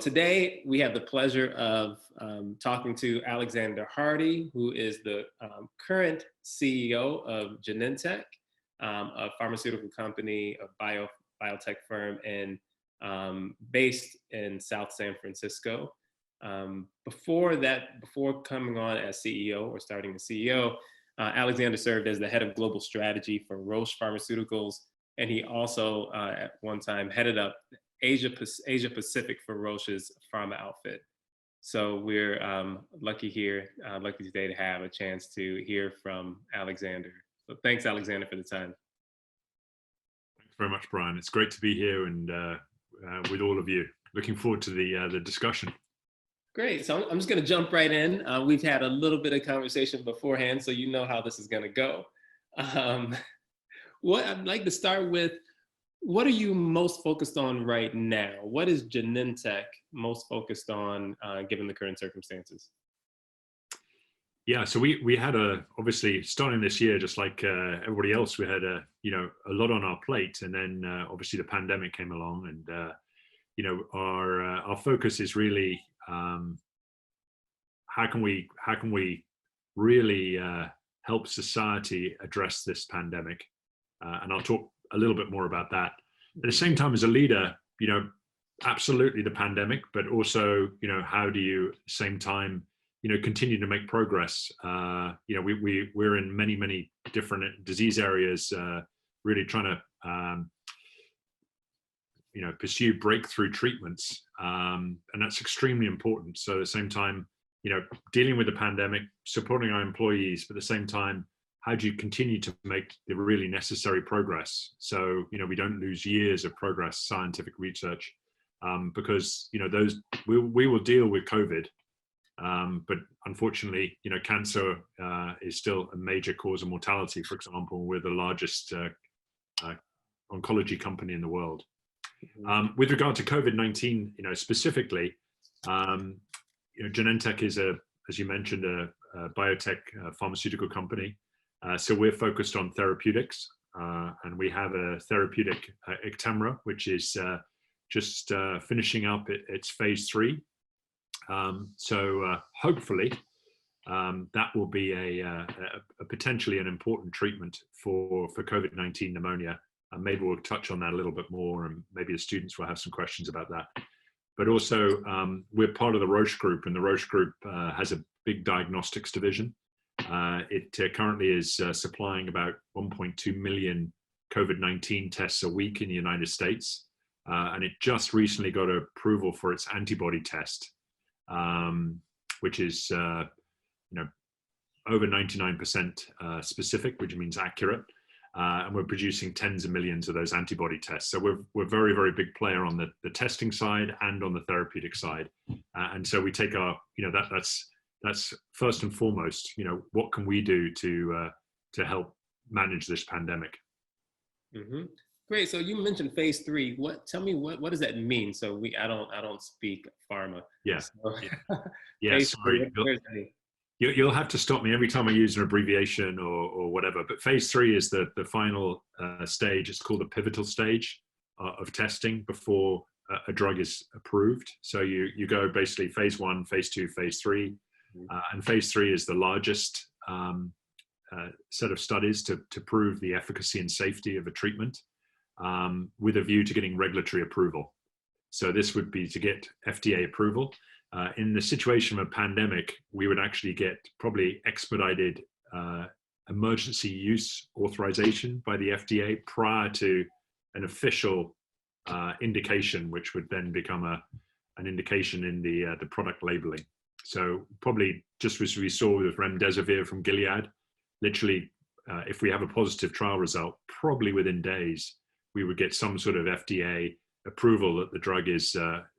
Today we have the pleasure of talking to Alexander Hardy, who is the current CEO of Genentech, a pharmaceutical company, a biotech firm, and based in South San Francisco. Before coming on as CEO or starting as CEO, Alexander served as the head of global strategy for Roche Pharmaceuticals, and he also at one time headed up Asia Pacific for Roche's pharma outfit. So we're lucky today to have a chance to hear from Alexander. So thanks, Alexander, for the time. Thanks very much, Brian. It's great to be here and with all of you. Looking forward to the discussion. Great. So I'm just going to jump right in. We've had a little bit of conversation beforehand, so you know how this is going to go. What I'd like to start with, what are you most focused on right now? What is Genentech most focused on given the current circumstances? Yeah, so we had obviously starting this year, just like everybody else, we had a lot on our plate, and then obviously the pandemic came along, and our focus is really how can we really help society address this pandemic, and I'll talk a little bit more about that. At the same time, as a leader, absolutely the pandemic, but also, how do you at the same time, continue to make progress? We're in many different disease areas, really trying to, pursue breakthrough treatments, and that's extremely important. So at the same time, dealing with the pandemic, supporting our employees, but at the same time, how do you continue to make the really necessary progress? So, we don't lose years of progress, scientific research, because, we will deal with COVID. But unfortunately, cancer is still a major cause of mortality. For example, we're the largest oncology company in the world. With regard to COVID-19, specifically, Genentech is as you mentioned, a biotech pharmaceutical company. So we're focused on therapeutics, and we have a therapeutic Actemra, which is just finishing up its phase 3. So hopefully that will be a potentially an important treatment for COVID-19 pneumonia. And maybe we'll touch on that a little bit more, and maybe the students will have some questions about that. But also, we're part of the Roche Group, and the Roche Group has a big diagnostics division. It currently is supplying about 1.2 million COVID-19 tests a week in the United States. And it just recently got approval for its antibody test, which is over 99% specific, which means accurate. And we're producing tens of millions of those antibody tests. So we're very, very big player on the testing side and on the therapeutic side. And so we take our, that's first and foremost, what can we do to help manage this pandemic? Mm-hmm. Great. So you mentioned phase 3. Tell me what does that mean? So I don't speak pharma. Yeah. So, yeah. Sorry. You'll have to stop me every time I use an abbreviation or whatever. But phase 3 is the final stage. It's called the pivotal stage of testing before a drug is approved. So you go basically phase 1, phase 2, phase 3. And phase 3 is the largest set of studies to prove the efficacy and safety of a treatment, with a view to getting regulatory approval. So this would be to get FDA approval. In the situation of a pandemic, we would actually get probably expedited emergency use authorization by the FDA prior to an official indication, which would then become an indication in the product labeling. So probably just as we saw with remdesivir from Gilead, literally, if we have a positive trial result, probably within days, we would get some sort of FDA approval that the drug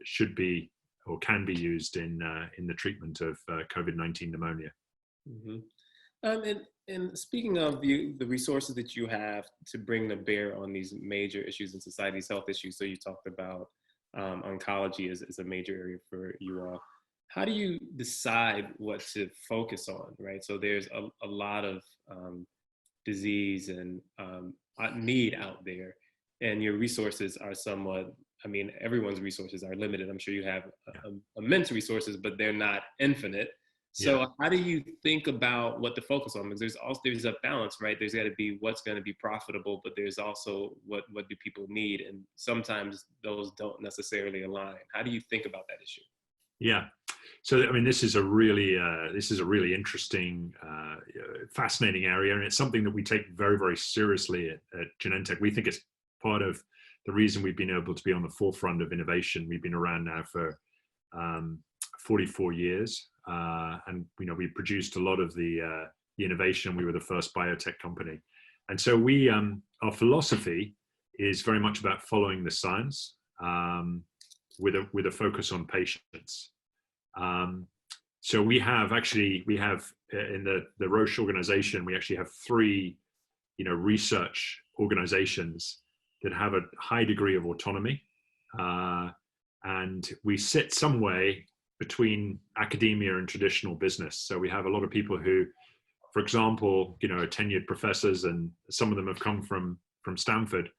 should be or can be used in the treatment of COVID-19 pneumonia. Mm-hmm. And speaking of the resources that you have to bring to bear on these major issues in society's health issues, so you talked about oncology is a major area for you all. How do you decide what to focus on, right? So there's a lot of disease and need out there, and your resources are somewhat I mean, everyone's resources are limited. I'm sure you have immense resources, but they're not infinite. So Yeah. how do you think about what to focus on? Because there's a balance, right? There's got to be what's going to be profitable, but there's also what do people need, and sometimes those don't necessarily align. How do you think about that issue? Yeah. So, I mean, this is a really interesting, fascinating area, and it's something that we take very, very seriously at Genentech. We think it's part of the reason we've been able to be on the forefront of innovation. We've been around now for 44 years, and we produced a lot of the innovation. We were the first biotech company, and so our philosophy is very much about following the science, with a focus on patients. So we have in the Roche organization, we actually have 3 research organizations that have a high degree of autonomy, and we sit some way between academia and traditional business. So we have a lot of people who, for example, are tenured professors, and some of them have come from Stanford,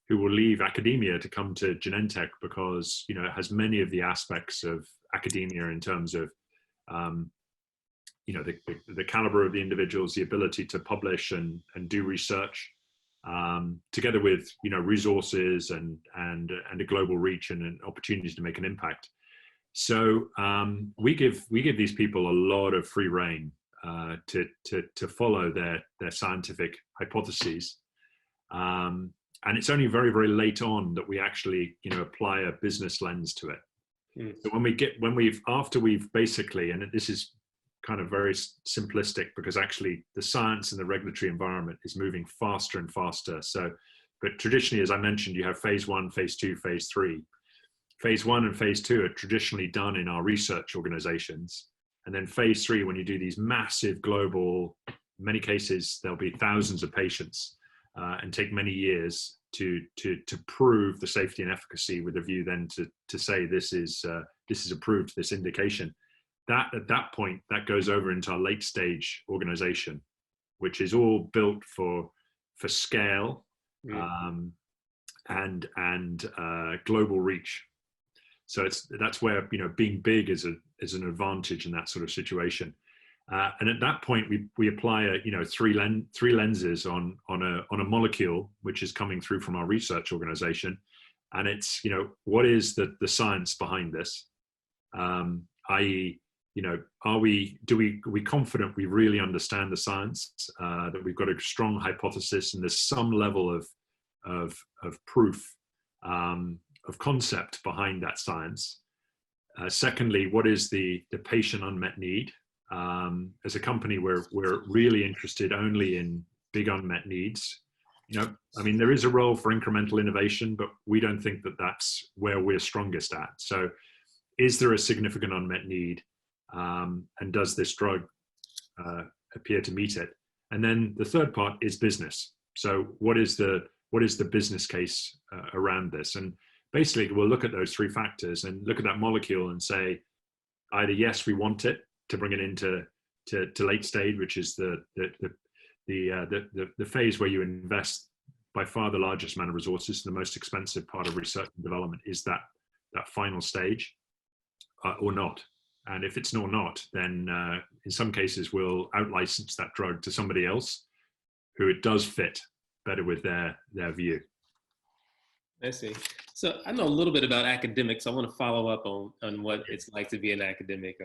who will leave academia to come to Genentech because it has many of the aspects of academia in terms of the caliber of the individuals, the ability to publish and do research, together with resources and a global reach and opportunities to make an impact. So we give these people a lot of free rein to follow their scientific hypotheses. And it's only very, very late on that we actually, apply a business lens to it. Mm. So after we've basically, and this is kind of very simplistic because actually the science and the regulatory environment is moving faster and faster. So, but traditionally, as I mentioned, you have phase 1, phase 2, phase 3. Phase 1 and phase 2 are traditionally done in our research organizations. And then phase 3, when you do these massive global, in many cases, there'll be thousands of patients, and take many years to prove the safety and efficacy, with a view then to say this is approved, this indication. That at that point, that goes over into our late stage organization, which is all built for scale, and global reach. So that's where being big is an advantage in that sort of situation. And at that point, we apply three lenses on a molecule which is coming through from our research organization, and it's what is the science behind this, i.e. are we confident we really understand the science, that we've got a strong hypothesis and there's some level of proof, of concept behind that science. Secondly, what is the patient unmet need? As a company, we're really interested only in big unmet needs. I mean, there is a role for incremental innovation, but we don't think that that's where we're strongest at. So is there a significant unmet need? And does this drug appear to meet it? And then the third part is business. So what is the business case around this? And basically, we'll look at those 3 factors and look at that molecule and say, either yes, we want it to bring it into late stage, which is the phase where you invest by far the largest amount of resources. The most expensive part of research and development is that final stage, or not. And if it's not, then in some cases we'll out-license that drug to somebody else who it does fit better with their view. I see. So I know a little bit about academics. I want to follow up on what it's like to be an academic.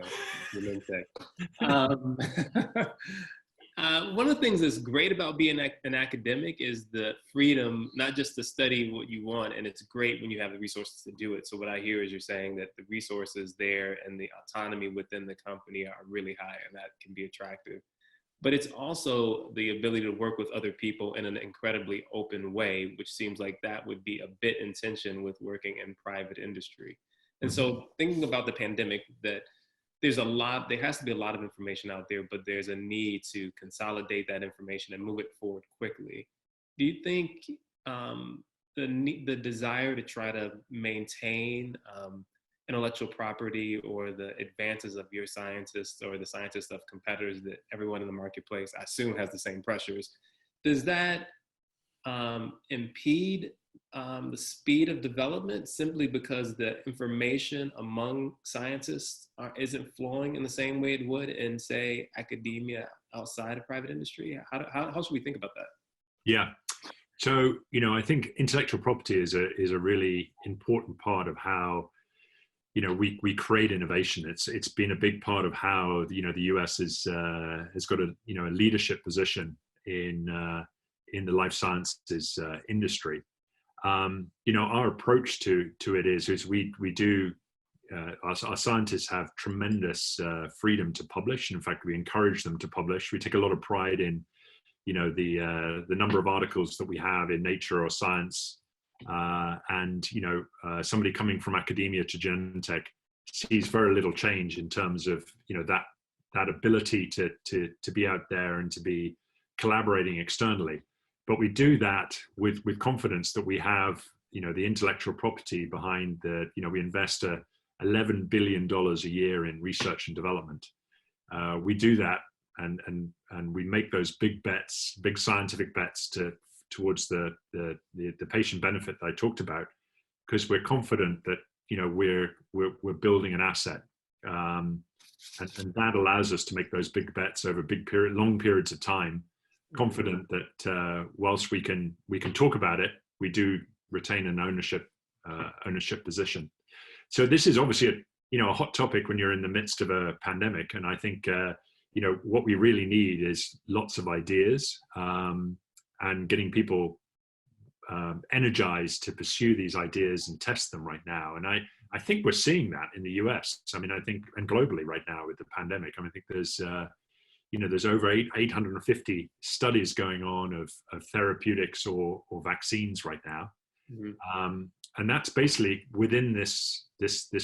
One of the things that's great about being an academic is the freedom, not just to study what you want, and it's great when you have the resources to do it. So what I hear is you're saying that the resources there and the autonomy within the company are really high, and that can be attractive. But it's also the ability to work with other people in an incredibly open way, which seems like that would be a bit in tension with working in private industry. And so thinking about the pandemic, that there has to be a lot of information out there, but there's a need to consolidate that information and move it forward quickly. Do you think the desire to try to maintain intellectual property or the advances of your scientists or the scientists of competitors that everyone in the marketplace, I assume, has the same pressures, does that impede the speed of development simply because the information among scientists isn't flowing in the same way it would in, say, academia outside of private industry? How should we think about that? Yeah. So, I think intellectual property is a really important part of how, we create innovation. It's been a big part of how, the US has got a leadership position in the life sciences industry. Our approach to it is we do, our scientists have tremendous freedom to publish. In fact, we encourage them to publish. We take a lot of pride in, the number of articles that we have in Nature or Science. And somebody coming from academia to Genentech sees very little change in terms of, that ability to be out there and to be collaborating externally. But we do that with confidence that we have, the intellectual property behind we invest $11 billion a year in research and development. We do that and we make those big bets, big scientific bets towards the patient benefit that I talked about, because we're confident that, we're building an asset. And that allows us to make those big bets over long periods of time, confident that whilst we can talk about it, we do retain an ownership position. So this is obviously a hot topic when you're in the midst of a pandemic, and I think what we really need is lots of ideas and getting people energized to pursue these ideas and test them right now. And I think we're seeing that in the US. I mean, I think, and globally right now with the pandemic, I think there's there's over 850 studies going on of therapeutics or vaccines right now. Mm-hmm. And that's basically within this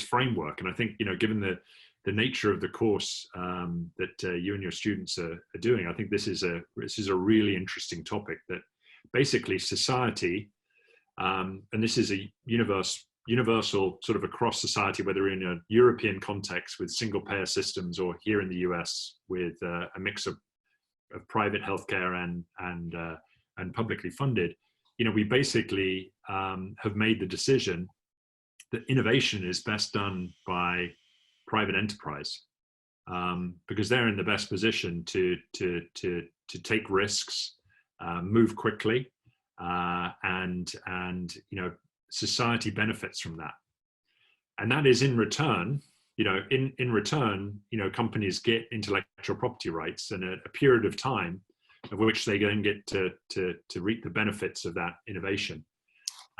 framework. And I think, given the nature of the course that you and your students are doing, I think this is a really interesting topic that basically society, and this is a universal sort of across society, whether in a European context with single payer systems or here in the US with a mix of private healthcare and publicly funded, we basically have made the decision that innovation is best done by private enterprise, because they're in the best position to take risks, move quickly, and society benefits from that. And that is in return, companies get intellectual property rights and a period of time of which they then get to reap the benefits of that innovation.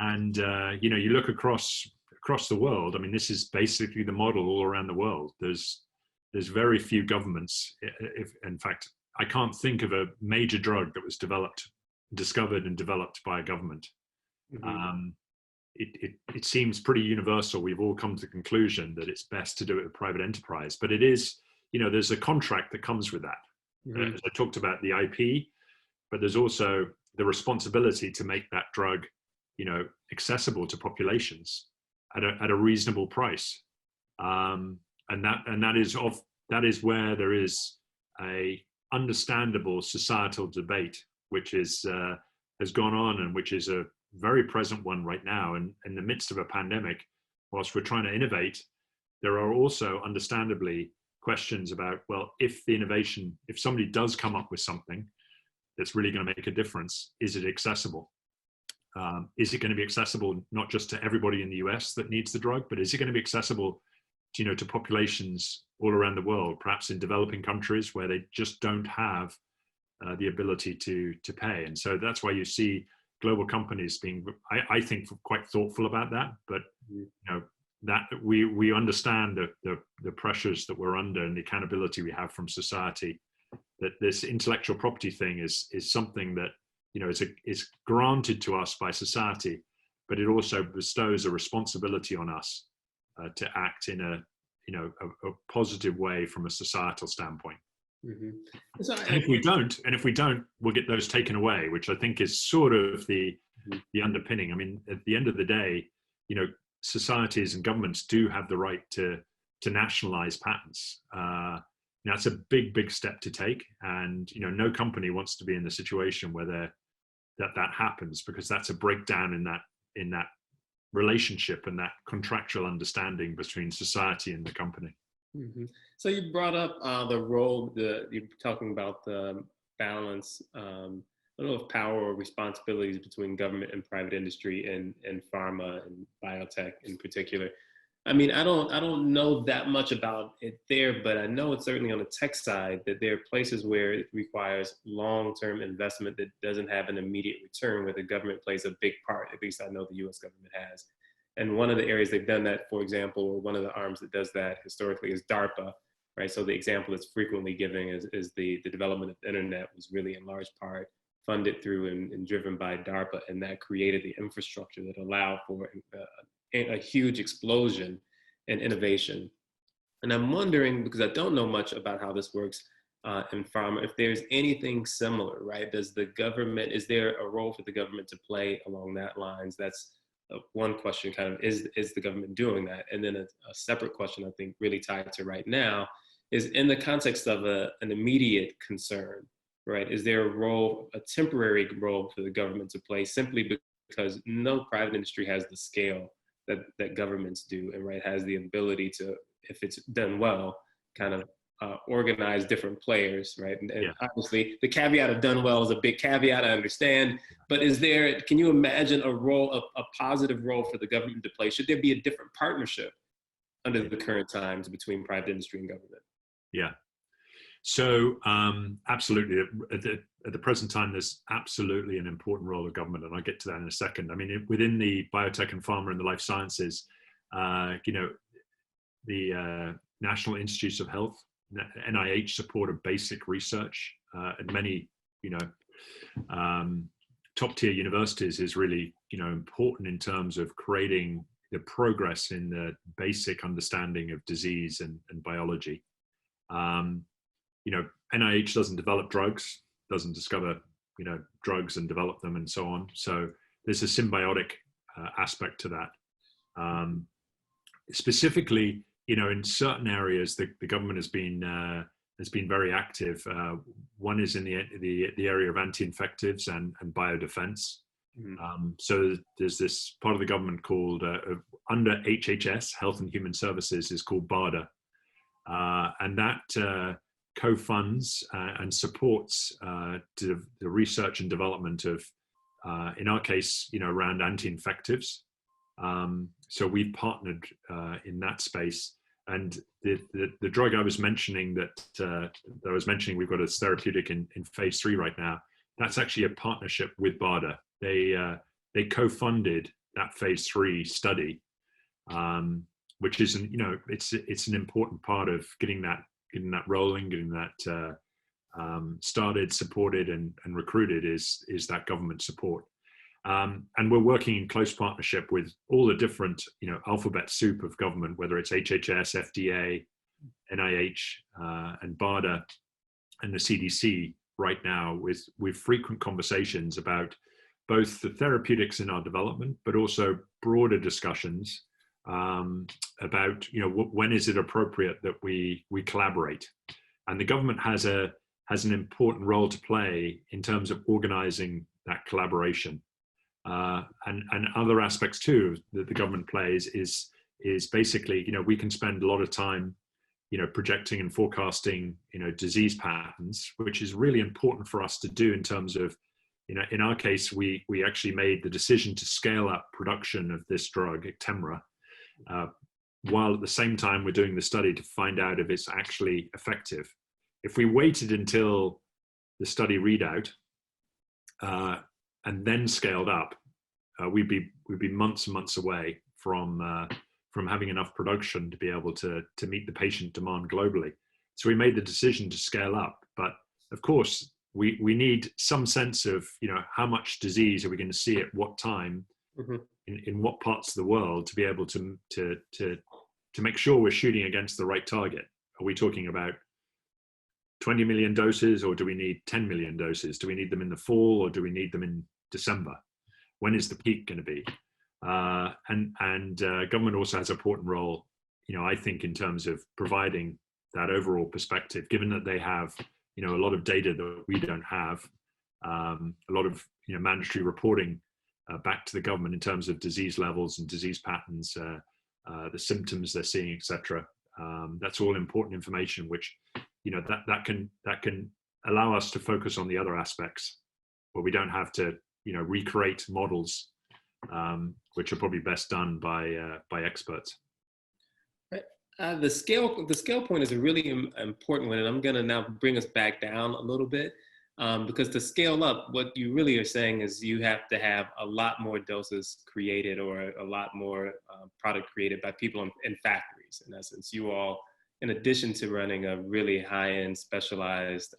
And you look across the world. I mean, this is basically the model all around the world. There's very few governments. In fact, I can't think of a major drug that was discovered and developed by a government. Mm-hmm. It seems pretty universal. We've all come to the conclusion that it's best to do it with private enterprise, but it is, there's a contract that comes with that. Mm-hmm. As I talked about the IP, but there's also the responsibility to make that drug, accessible to populations at a reasonable price. And that is where there is a understandable societal debate, which has gone on and which is a very present one right now. And in the midst of a pandemic, whilst we're trying to innovate, there are also understandably questions about, well, if somebody does come up with something that's really going to make a difference, is it accessible? Is it going to be accessible not just to everybody in the US that needs the drug, but is it going to be accessible to populations all around the world, perhaps in developing countries where they just don't have the ability to pay? And so that's why you see global companies being, I think, quite thoughtful about that. But that we understand the pressures that we're under and the accountability we have from society. That this intellectual property thing is something that is granted to us by society, but it also bestows a responsibility on us to act in a positive way from a societal standpoint. Mm-hmm. So, and if we don't, we'll get those taken away, which I think is sort of the underpinning. I mean, at the end of the day, societies and governments do have the right to nationalize patents. Now, it's a big step to take, and no company wants to be in the situation where that happens, because that's a breakdown in that in that relationship and that contractual understanding between society and the company. Mm-hmm. So you brought up the role, you're talking about the balance, a little of power or responsibilities between government and private industry and pharma and biotech in particular. I mean, I don't know that much about it there, but I know it's certainly on the tech side that there are places where it requires long-term investment that doesn't have an immediate return, where the government plays a big part. At least I know the U.S. government has. And one of the areas they've done that, for example, or one of the arms that does that historically is DARPA, right? So the example that's frequently given is the development of the internet was really in large part funded through and driven by DARPA, and that created the infrastructure that allowed for a huge explosion in innovation. And I'm wondering, because I don't know much about how this works in pharma, if there's anything similar, right? Is there a role for the government to play along that lines? That's one question, kind of, is the government doing that? And then a separate question, I think, really tied to right now, is in the context of an immediate concern, right? Is there a temporary role for the government to play, simply because no private industry has the scale that governments do, and right, has the ability to, if it's done well, kind of organize different players, right? And Yeah. Obviously the caveat of done well is a big caveat, I understand, but can you imagine a positive role for the government to play? Should there be a different partnership under the current times between private industry and government? Yeah. So absolutely, at the present time, there's absolutely an important role of government, and I'll get to that in a second. I mean, within the biotech and pharma and the life sciences, the National Institutes of Health, NIH, support of basic research at many, top tier universities is really, important in terms of creating the progress in the basic understanding of disease and biology. NIH doesn't develop drugs, doesn't discover, drugs and develop them and so on. So there's a symbiotic aspect to that. Specifically, in certain areas, the government has been very active. One is in the area of anti-infectives and biodefense. Mm-hmm. So there's this part of the government called, under HHS, Health and Human Services, is called BARDA. And that co-funds and supports the research and development of, in our case, around anti-infectives. So we've partnered in that space. And the drug I was mentioning we've got a therapeutic in phase 3 right now. That's actually a partnership with BARDA. They co-funded that phase 3 study, which is it's an important part of getting that rolling, getting that started, supported, and recruited is that government support. And we're working in close partnership with all the different, alphabet soup of government, whether it's HHS, FDA, NIH, and BARDA, and the CDC right now, with frequent conversations about both the therapeutics in our development, but also broader discussions about, when is it appropriate that we collaborate. And the government has an important role to play in terms of organizing that collaboration. And other aspects too that the government plays is basically, we can spend a lot of time, projecting and forecasting, disease patterns, which is really important for us to do in terms of, in our case, we actually made the decision to scale up production of this drug, Actemra, while at the same time we're doing the study to find out if it's actually effective. If we waited until the study readout and then scaled up, we'd be months and months away from having enough production to be able to meet the patient demand globally. So we made the decision to scale up, but of course we need some sense of how much disease are we going to see at what time, mm-hmm. in what parts of the world, to be able to make sure we're shooting against the right target. Are we talking about 20 million doses, or do we need 10 million doses? Do we need them in the fall, or do we need them in December? When is the peak going to be? And government also has an important role, I think, in terms of providing that overall perspective, given that they have, a lot of data that we don't have, a lot of, mandatory reporting back to the government in terms of disease levels and disease patterns, the symptoms they're seeing, etc. That's all important information, which, you know, that can allow us to focus on the other aspects, where we don't have to, you know, recreate models, which are probably best done by experts. The scale point is a really important one, and I'm going to now bring us back down a little bit, because to scale up, what you really are saying is you have to have a lot more doses created, or a lot more product created by people in factories. In essence, you all, in addition to running a really high-end specialized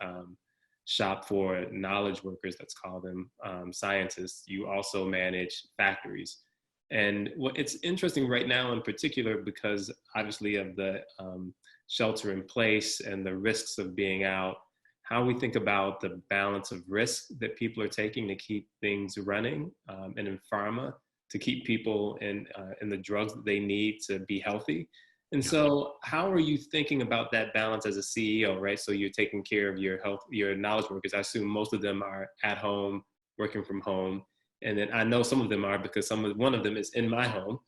shop for knowledge workers, let's call them scientists, you also manage factories. And it's interesting right now in particular, because obviously of the shelter in place and the risks of being out, how we think about the balance of risk that people are taking to keep things running, and in pharma, to keep people in the drugs that they need to be healthy. And so how are you thinking about that balance as a CEO, right? So you're taking care of your knowledge workers. I assume most of them are at home, working from home. And then I know some of them are, because one of them is in my home.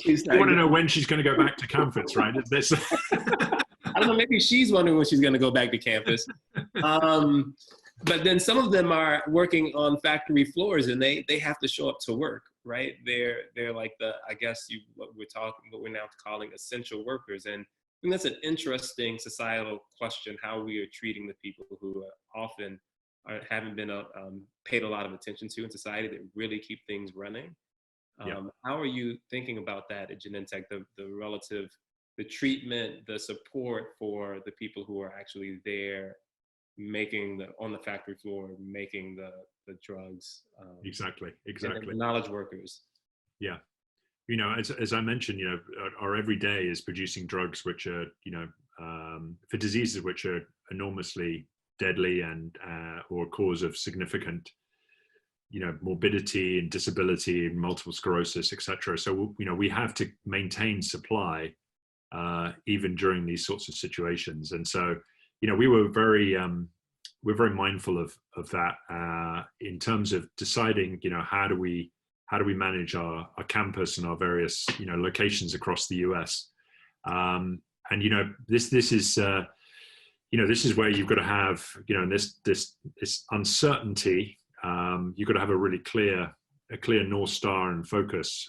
You want to know when she's going to go back to campus, right? I don't know, maybe she's wondering when she's going to go back to campus. But then some of them are working on factory floors, and they have to show up to work, right? They're like what we're now calling essential workers. And I think that's an interesting societal question, how we are treating the people who often haven't been paid a lot of attention to in society, that really keep things running. How are you thinking about that at Genentech, the treatment, the support for the people who are actually there on the factory floor, making the drugs? Exactly. And the knowledge workers. Yeah. You know, as I mentioned, you know, our everyday is producing drugs which are, you know, for diseases which are enormously deadly and or cause of significant, you know, morbidity and disability and multiple sclerosis, etc. So, you know, we have to maintain supply even during these sorts of situations. And so, you know, we're very mindful of that in terms of deciding, you know, how do we manage our campus and our various, you know, locations across the US. And, you know, this is you know, this is where you've got to have, you know, this uncertainty. You've got to have a really clear North Star and focus.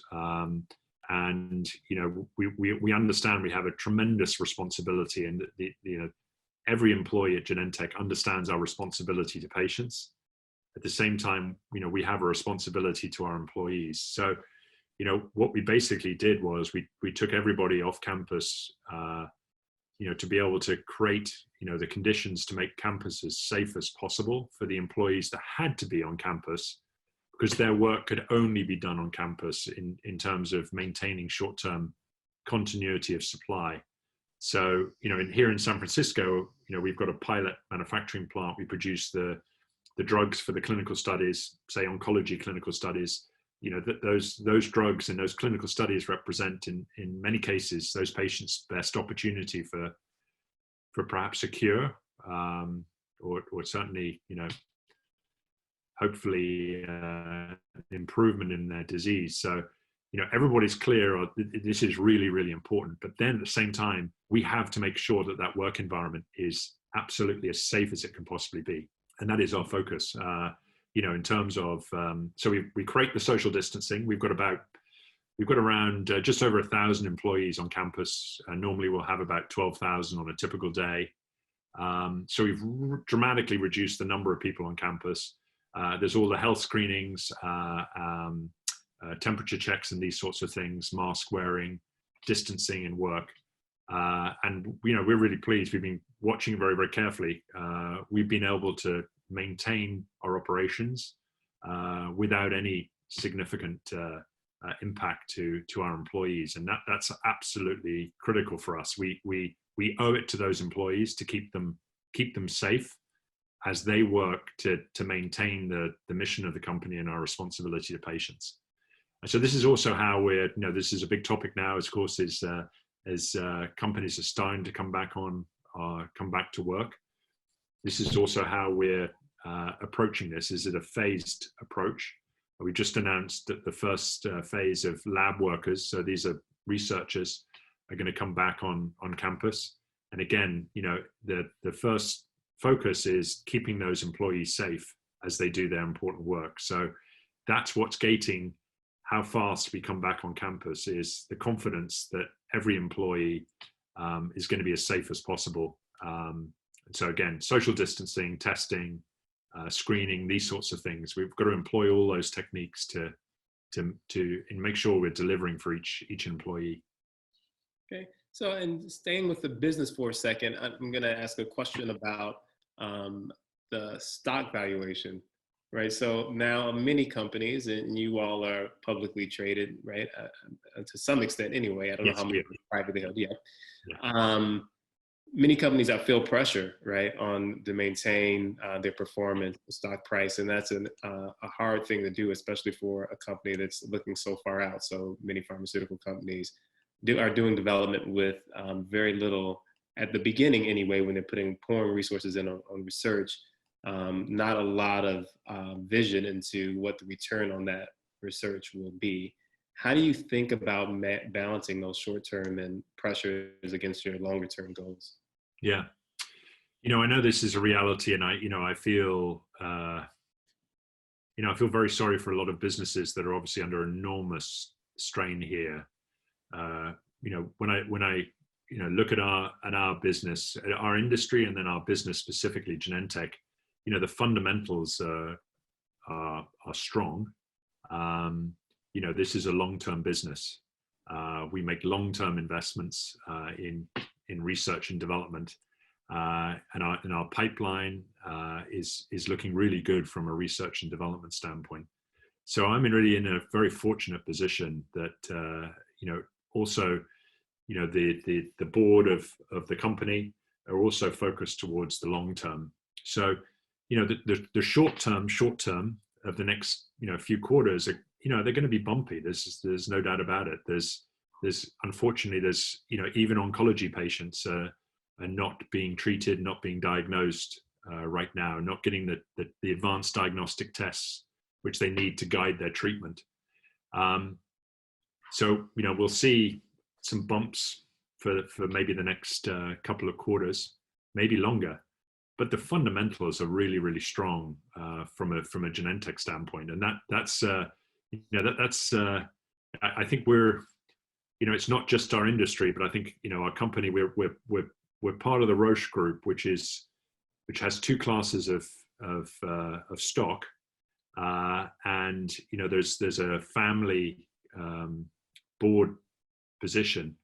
And, you know, we understand we have a tremendous responsibility, and you know, every employee at Genentech understands our responsibility to patients. At the same time, you know, we have a responsibility to our employees. So, you know, what we basically did was we took everybody off campus, you know, to be able to create, you know, the conditions to make campus as safe as possible for the employees that had to be on campus, because their work could only be done on campus in terms of maintaining short-term continuity of supply. So, you know, here in San Francisco, you know, we've got a pilot manufacturing plant. We produce the drugs for the clinical studies, say oncology clinical studies. You know, those drugs and those clinical studies represent in many cases those patients' best opportunity for perhaps a cure, or certainly, you know, hopefully improvement in their disease. So, you know, everybody's clear, this is really, really important. But then at the same time, we have to make sure that that work environment is absolutely as safe as it can possibly be. And that is our focus, you know, in terms of, so we create the social distancing. We've got around just over 1,000 employees on campus. Normally we'll have about 12,000 on a typical day. So we've dramatically reduced the number of people on campus. There's all the health screenings, temperature checks and these sorts of things, mask wearing, distancing in work. And, you know, we're really pleased. We've been watching it very, very carefully. We've been able to maintain our operations without any significant impact to our employees. And that's absolutely critical for us. We owe it to those employees to keep them safe as they work to maintain the mission of the company and our responsibility to patients. And so this is also how we're, you know, this is a big topic now, of course, as companies are starting to come back to work. This is also how we're approaching this? Is it a phased approach? We just announced that the first phase of lab workers, so these are researchers, are going to come back on campus. And again, the first focus is keeping those employees safe as they do their important work. So that's what's gating how fast we come back on campus, is the confidence that every employee is going to be as safe as possible. And so again, social distancing, testing, screening, these sorts of things. We've got to employ all those techniques to make sure we're delivering for each employee. Okay, so and staying with the business for a second, I'm going to ask a question about the stock valuation, right? So now many companies, and you all are publicly traded, right? To some extent anyway. I don't know how many privately held. Yeah. Many companies that feel pressure, right, to maintain their performance, stock price, and that's a hard thing to do, especially for a company that's looking so far out. So many pharmaceutical companies are doing development with very little at the beginning, anyway, when they're pouring resources in on research. Not a lot of vision into what the return on that research will be. How do you think about balancing those short-term and pressures against your longer-term goals? Yeah, I know this is a reality, and I feel very sorry for a lot of businesses that are obviously under enormous strain here. When I look at our business, our industry, and then our business specifically, Genentech, the fundamentals are strong. This is a long-term business. We make long-term investments in research and development, and our pipeline is looking really good from a research and development standpoint. So I'm really in a very fortunate position that also the board of the company are also focused towards the long term. So the short term of the next few quarters are they're going to be bumpy. There's no doubt about it. There's unfortunately even oncology patients are not being treated, not being diagnosed right now, not getting the advanced diagnostic tests which they need to guide their treatment. So we'll see some bumps for maybe the next couple of quarters, maybe longer. But the fundamentals are really, really strong from a Genentech standpoint, and that's I think we're it's not just our industry, but I think our company, we're part of the Roche group, which has two classes of stock, and there's a family board position,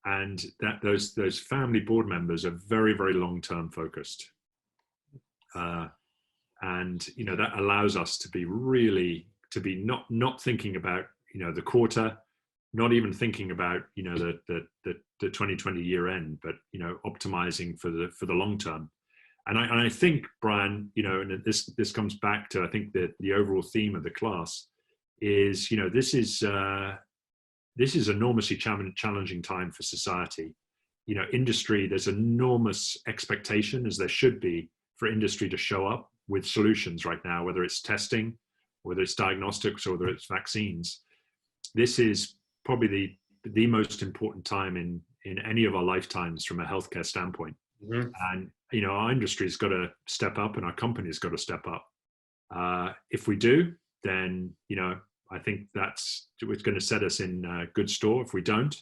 and that those family board members are very, very long-term focused, and that allows us to be not thinking about the quarter, not even thinking about the 2020 year end, but optimizing for the long term. And I think, Brian, and this comes back to, I think, the overall theme of the class is this is enormously challenging time for society. Industry, there's enormous expectation, as there should be, for industry to show up with solutions right now, whether it's testing, whether it's diagnostics, or whether it's vaccines. This is probably the most important time in any of our lifetimes from a healthcare standpoint. Mm-hmm. And our industry's got to step up, and our company's got to step up. If we do, then I think it's going to set us in good store. If we don't,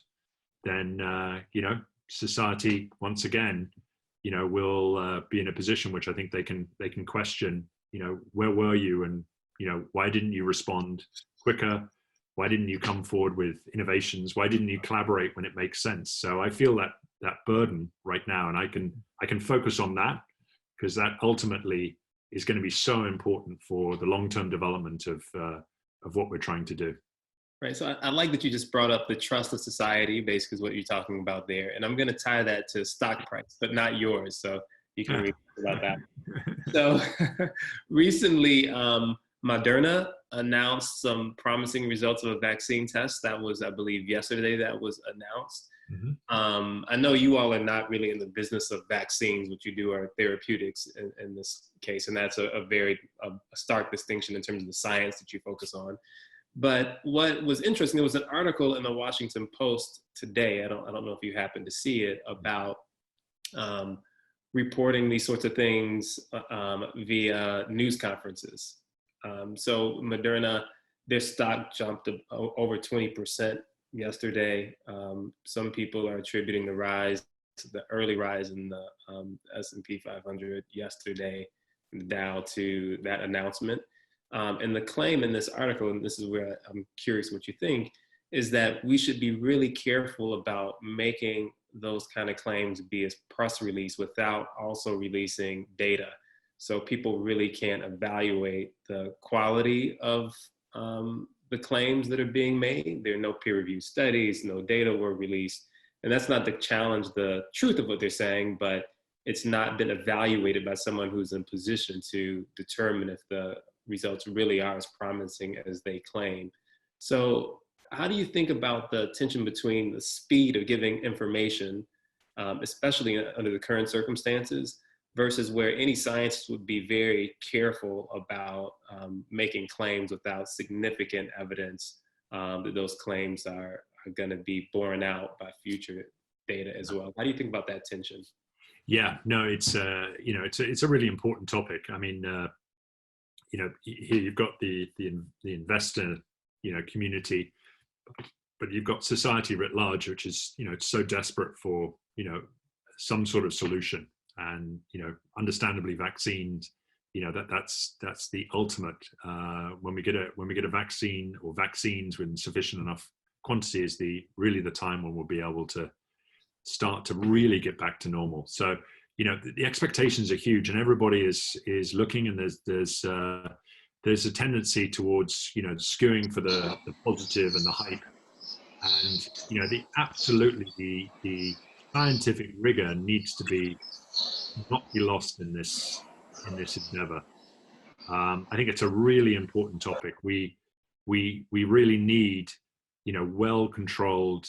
then society once again will be in a position which I think they can question. Where were you, and why didn't you respond quicker? Why didn't you come forward with innovations? Why didn't you collaborate when it makes sense? So I feel that burden right now, and I can focus on that, because that ultimately is going to be so important for the long-term development of what we're trying to do. Right. So I like that you just brought up the trust of society, basically is what you're talking about there. And I'm going to tie that to stock price, but not yours. So you can read about that. So recently, Moderna announced some promising results of a vaccine test that was, I believe, yesterday that was announced. I know you all are not really in the business of vaccines. What you do are therapeutics in this case, and that's a very stark distinction in terms of the science that you focus on. But what was interesting, there was an article in the Washington Post today, I don't know if you happen to see it, about reporting these sorts of things via news conferences. So Moderna, their stock jumped over 20% yesterday. Some people are attributing the early rise in the S&P 500 yesterday, the Dow, to that announcement. And the claim in this article, and this is where I'm curious what you think, is that we should be really careful about making those kind of claims be a press release without also releasing data. So people really can't evaluate the quality of the claims that are being made. There are no peer-reviewed studies, no data were released. And that's not to challenge the truth of what they're saying, but it's not been evaluated by someone who's in position to determine if the results really are as promising as they claim. So how do you think about the tension between the speed of giving information, especially under the current circumstances, versus where any scientist would be very careful about making claims without significant evidence that those claims are going to be borne out by future data as well? How do you think about that tension? Yeah, no, it's it's a really important topic. I mean, here you've got the investor community, but you've got society writ large, which is so desperate for some sort of solution. And understandably, vaccines, that's the ultimate. When we get a vaccine or vaccines with sufficient enough quantity is really the time when we'll be able to start to really get back to normal. So the expectations are huge, and everybody is looking, and there's a tendency towards skewing for the positive and the hype, and the scientific rigor needs to not be lost in this endeavor. I think it's a really important topic. We really need well-controlled,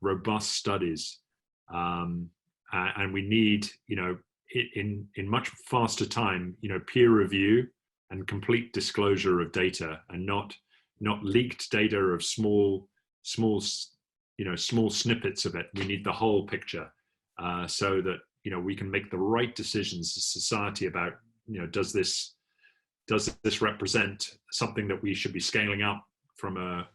robust studies, and we need in much faster time peer review and complete disclosure of data, and not leaked data of small snippets of it. We need the whole picture, so that we can make the right decisions as society about does this represent something that we should be scaling up from a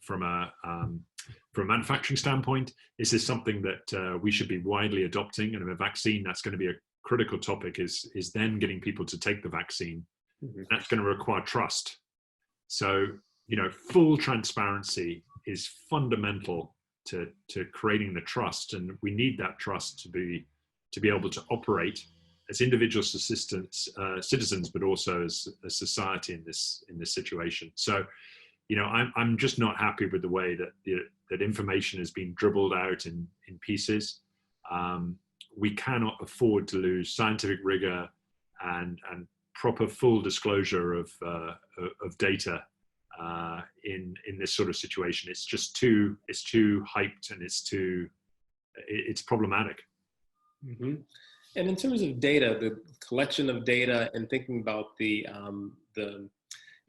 manufacturing standpoint? Is this something that we should be widely adopting? And a vaccine, that's going to be a critical topic, is then getting people to take the vaccine. That's going to require trust. So full transparency is fundamental to creating the trust, and we need that trust to be able to operate as individual citizens, but also as a society in this situation. So I'm just not happy with the way that information is being dribbled out in pieces. We cannot afford to lose scientific rigor and proper full disclosure of data in this sort of situation. It's just too hyped, and it's problematic. Mm-hmm. And in terms of data, the collection of data, and thinking about your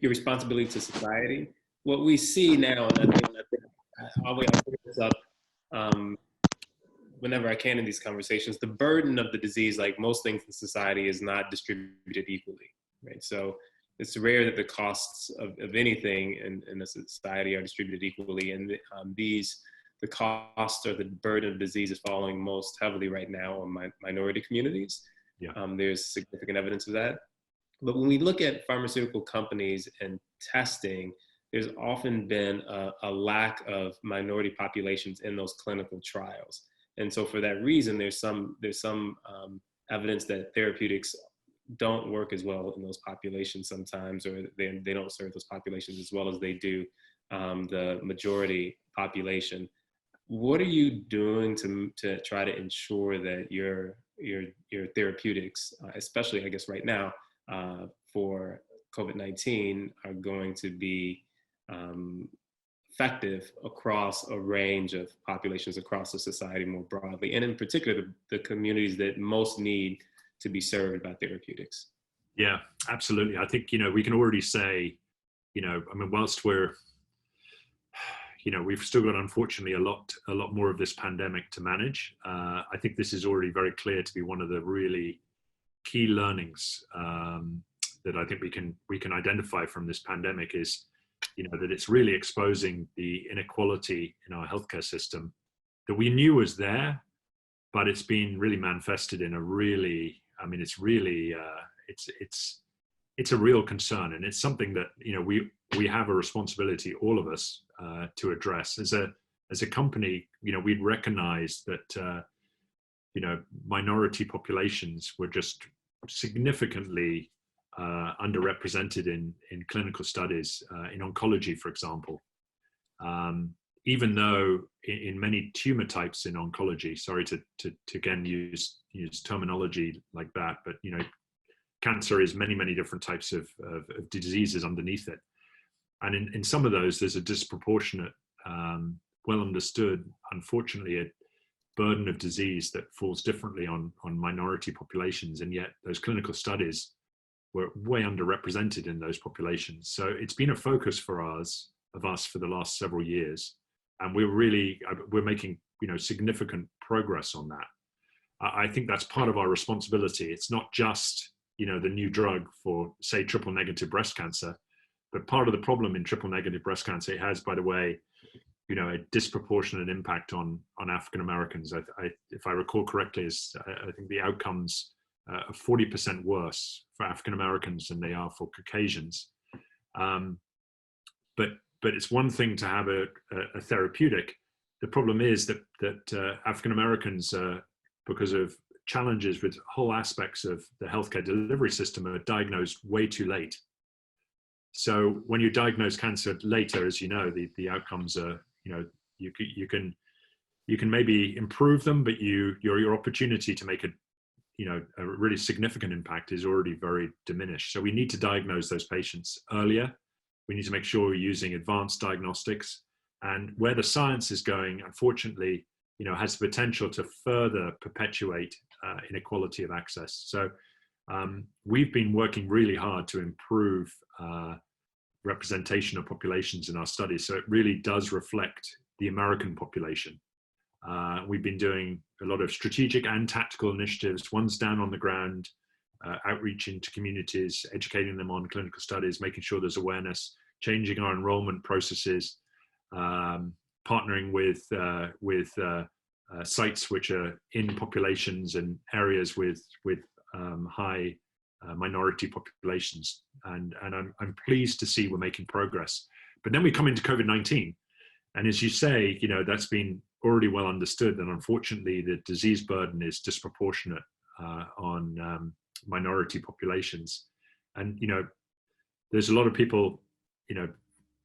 responsibility to society, what we see now, and I think I'll bring this up whenever I can in these conversations, the burden of the disease, like most things in society, is not distributed equally, right? So it's rare that the costs of anything in a society are distributed equally, and the cost or the burden of disease is falling most heavily right now on minority communities. Yeah. There's significant evidence of that. But when we look at pharmaceutical companies and testing, there's often been a lack of minority populations in those clinical trials. And so for that reason, there's some evidence that therapeutics don't work as well in those populations sometimes, or they don't serve those populations as well as they do the majority population. What are you doing to try to ensure that your therapeutics, especially I guess right now for COVID-19, are going to be effective across a range of populations across the society more broadly, and in particular, the communities that most need to be served by therapeutics. Yeah, absolutely. I think, we can already say, I mean, whilst we're, we've still got, unfortunately, a lot more of this pandemic to manage. I think this is already very clear to be one of the really key learnings that I think we can identify from this pandemic is, that it's really exposing the inequality in our healthcare system that we knew was there, but it's been really manifested in a really, I mean, it's really, it's a real concern, and it's something that we have a responsibility, all of us, to address. As a company, we'd recognize that minority populations were just significantly underrepresented in clinical studies, in oncology, for example. Even though in many tumor types in oncology, sorry to again use terminology like that, but cancer is many different types of diseases underneath it. And in some of those, there's a disproportionate, well understood, unfortunately, a burden of disease that falls differently on minority populations. And yet those clinical studies were way underrepresented in those populations. So it's been a focus of us for the last several years. And we're making, significant progress on that. I think that's part of our responsibility. It's not just, the new drug for, say, triple negative breast cancer, but part of the problem in triple negative breast cancer, it has, by the way, a disproportionate impact on African Americans. If I recall correctly, I think the outcomes are 40% worse for African Americans than they are for Caucasians. But it's one thing to have a therapeutic. The problem is that African Americans, because of challenges with whole aspects of the healthcare delivery system, are diagnosed way too late. So when you diagnose cancer later, as you know, the outcomes are, you can maybe improve them, but your opportunity to make a really significant impact is already very diminished. So we need to diagnose those patients earlier. We need to make sure we're using advanced diagnostics, and where the science is going, unfortunately, has the potential to further perpetuate inequality of access. So we've been working really hard to improve representation of populations in our studies, so it really does reflect the American population. We've been doing a lot of strategic and tactical initiatives, ones down on the ground, outreach into communities, educating them on clinical studies, making sure there's awareness, changing our enrollment processes, partnering with sites which are in populations and areas with high minority populations, and I'm pleased to see we're making progress. But then we come into COVID-19, and as you say, that's been already well understood, and unfortunately the disease burden is disproportionate on minority populations. And there's a lot of people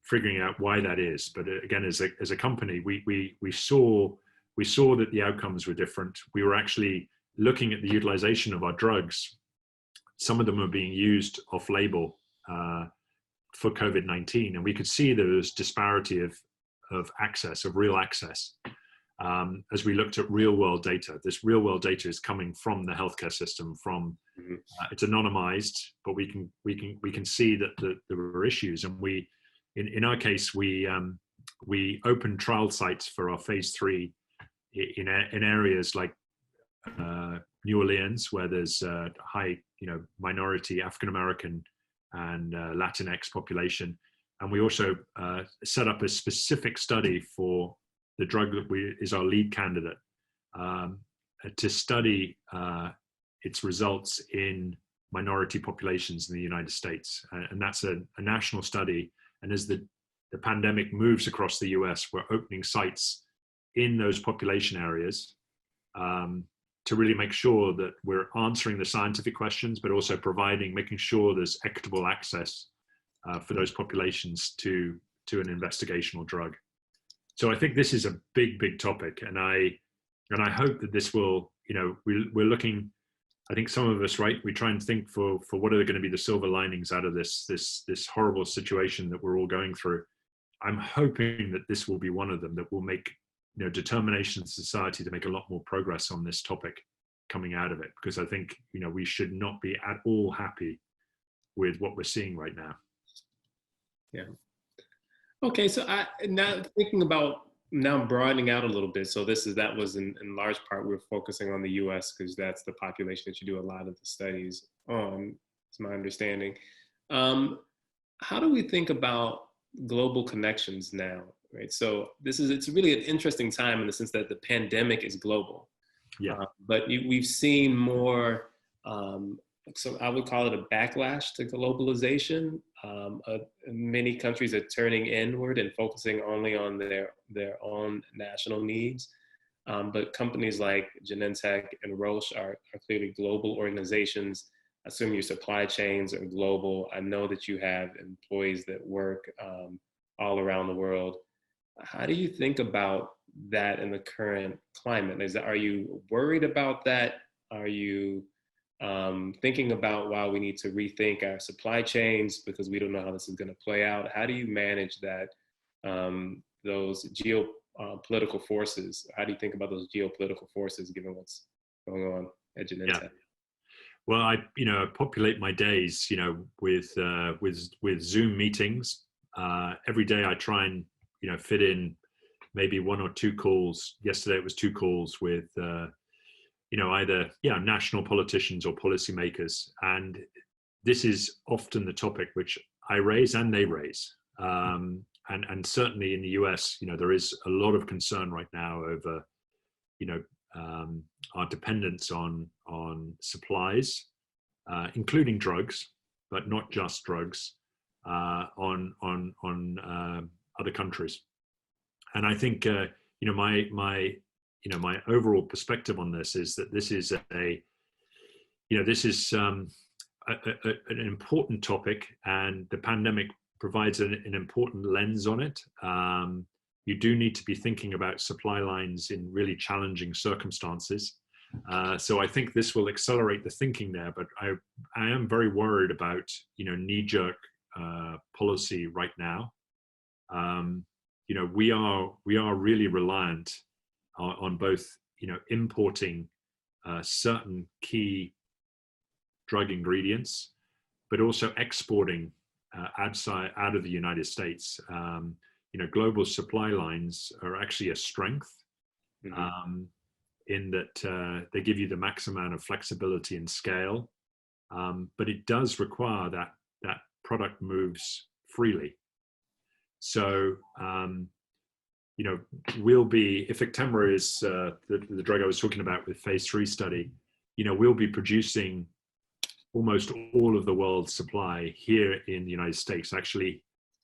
figuring out why that is, but again, as a company, we saw that the outcomes were different. We were actually looking at the utilization of our drugs. Some of them are being used off-label for COVID-19, and we could see there was disparity of access, of real access, as we looked at real-world data. This real-world data is coming from the healthcare system. It's anonymized, but we can see that there were issues, and in our case, we opened trial sites for our phase 3 in areas like New Orleans, where there's high, minority African American and Latinx population, and we also set up a specific study for the drug that is our lead candidate, to study its results in minority populations in the United States, and that's a national study. And as the pandemic moves across the US, we're opening sites in those population areas to really make sure that we're answering the scientific questions, but also making sure there's equitable access for those populations to an investigational drug. So I think this is a big topic, and I hope that this will, we're looking. I think some of us, right, we try and think for what are going to be the silver linings out of this horrible situation that we're all going through. I'm hoping that this will be one of them that will make, determination in society to make a lot more progress on this topic coming out of it, because I think, we should not be at all happy with what we're seeing right now. Yeah. Okay, so now thinking about broadening out a little bit. So that was in large part, we're focusing on the US because that's the population that you do a lot of the studies on, it's my understanding. How do we think about global connections now, right? So it's really an interesting time in the sense that the pandemic is global. Yeah. But we've seen more, so I would call it a backlash to globalization. Many countries are turning inward and focusing only on their own national needs. But companies like Genentech and Roche are clearly global organizations. I assume your supply chains are global. I know that you have employees that work all around the world. How do you think about that in the current climate? Are you worried about that? Are you thinking about why we need to rethink our supply chains because we don't know how this is going to play out? How do you manage that, those geopolitical forces? How do you think about those geopolitical forces given what's going on at Genentech? Yeah. Well, I populate my days, with Zoom meetings. Every day I try and, fit in maybe one or two calls. Yesterday it was two calls with, either national politicians or policymakers. And this is often the topic which I raise and they raise. And certainly in the US, there is a lot of concern right now over, our dependence on supplies, including drugs, but not just drugs, on other countries. And I think my overall perspective on this is that this is an important topic, and the pandemic provides an important lens on it. You do need to be thinking about supply lines in really challenging circumstances. So I think this will accelerate the thinking there, but I am very worried about, knee-jerk policy right now. We are really reliant on both, importing certain key drug ingredients, but also exporting out of the United States. Global supply lines are actually a strength, in that they give you the maximum amount of flexibility and scale, but it does require that product moves freely. So, we'll be, if Actemra is the drug I was talking about with phase 3 study, we'll be producing almost all of the world's supply here in the United States. Actually,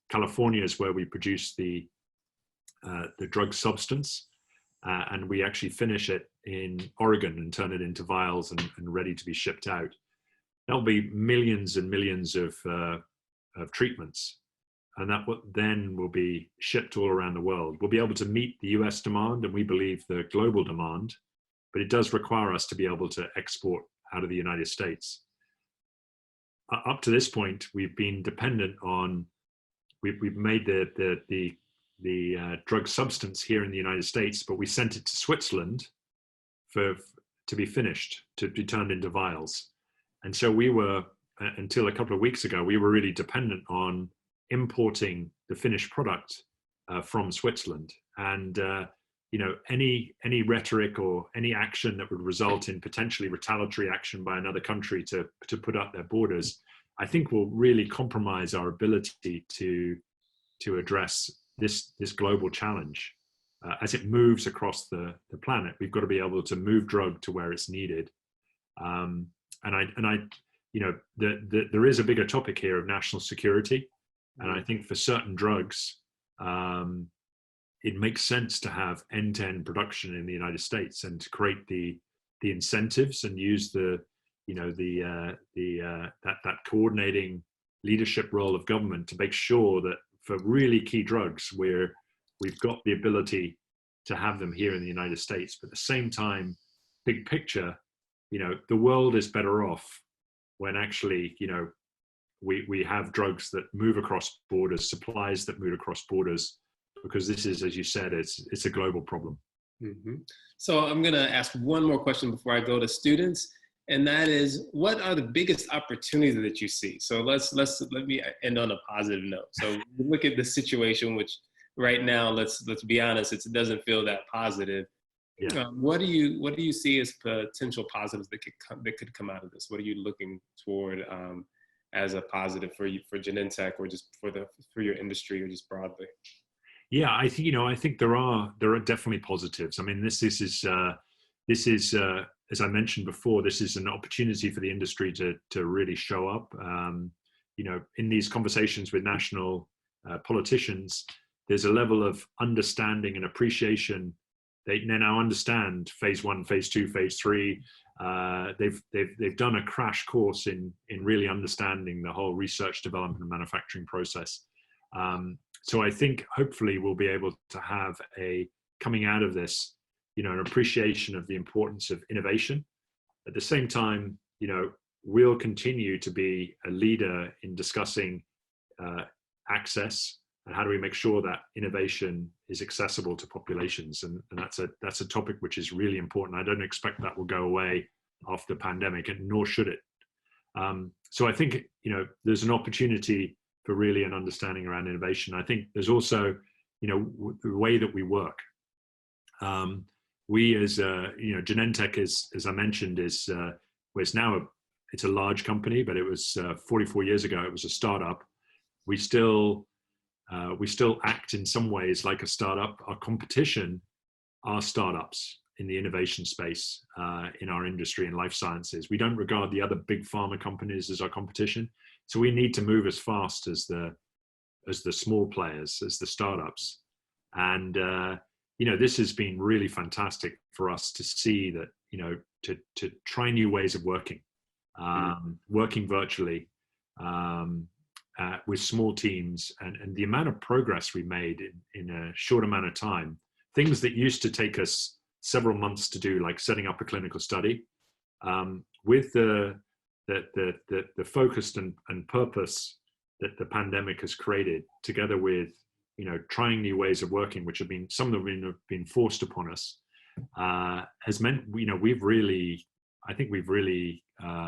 California is where we produce the drug substance, and we actually finish it in Oregon and turn it into vials and ready to be shipped out. There'll be millions and millions of treatments, and that then will be shipped all around the world. We'll be able to meet the US demand, and we believe the global demand, but it does require us to be able to export out of the United States. Up to this point, we've been dependent on, we've made the drug substance here in the United States, but we sent it to Switzerland to be finished, to be turned into vials. And so we were, until a couple of weeks ago, we were really dependent on importing the finished product from Switzerland. And any rhetoric or any action that would result in potentially retaliatory action by another country to put up their borders, I think will really compromise our ability to address this global challenge. As it moves across the planet, we've got to be able to move drug to where it's needed. There is a bigger topic here of national security. And I think for certain drugs, it makes sense to have end-to-end production in the United States and to create the incentives and use that coordinating leadership role of government to make sure that for really key drugs we've got the ability to have them here in the United States. But at the same time, big picture, the world is better off when actually, we have drugs that move across borders, supplies that move across borders, because this is, as you said, it's a global problem. Mm-hmm. So I'm going to ask one more question before I go to students, and that is, what are the biggest opportunities that you see? So let me end on a positive note. So look at the situation, which right now, let's be honest, it doesn't feel that positive. Yeah. What do you see as potential positives that could come out of this? What are you looking toward as a positive for Genentech, or just for your industry, or just broadly? Yeah, I think there are definitely positives. I mean, this is as I mentioned before, this is an opportunity for the industry to really show up. In these conversations with national politicians, there's a level of understanding and appreciation. They now understand phase 1, phase 2, phase 3. They've done a crash course in really understanding the whole research, development, and manufacturing process. So I think hopefully we'll be able to have coming out of this, an appreciation of the importance of innovation. At the same time, we'll continue to be a leader in discussing access and how do we make sure that innovation is accessible to populations. And that's a topic which is really important. I don't expect that will go away after the pandemic, and nor should it. So I think, there's an opportunity for really an understanding around innovation. I think there's also, the way that we work. We as Genentech as I mentioned, it's a large company, but it was 44 years ago, it was a startup. We still act in some ways like a startup. Our competition are startups in the innovation space, in our industry in life sciences. We don't regard the other big pharma companies as our competition. So we need to move as fast as the small players, as the startups. And, this has been really fantastic for us to see that, to try new ways of working, working virtually, with small teams, and the amount of progress we made in a short amount of time, things that used to take us several months to do, like setting up a clinical study, with the focus and purpose that the pandemic has created, together with trying new ways of working, which some of them have been forced upon us, has meant we've really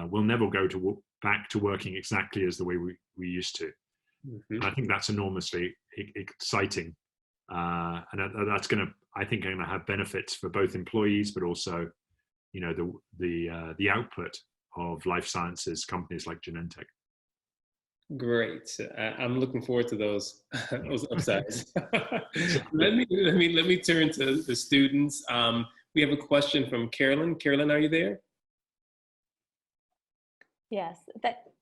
we'll never go back to working exactly as the way we used to. Mm-hmm. And I think that's enormously exciting, and that's going to have benefits for both employees, but also the output of life sciences companies like Genentech. Great. I'm looking forward to those upsides. Let me turn to the students. We have a question from Carolyn. Carolyn, are you there? Yes.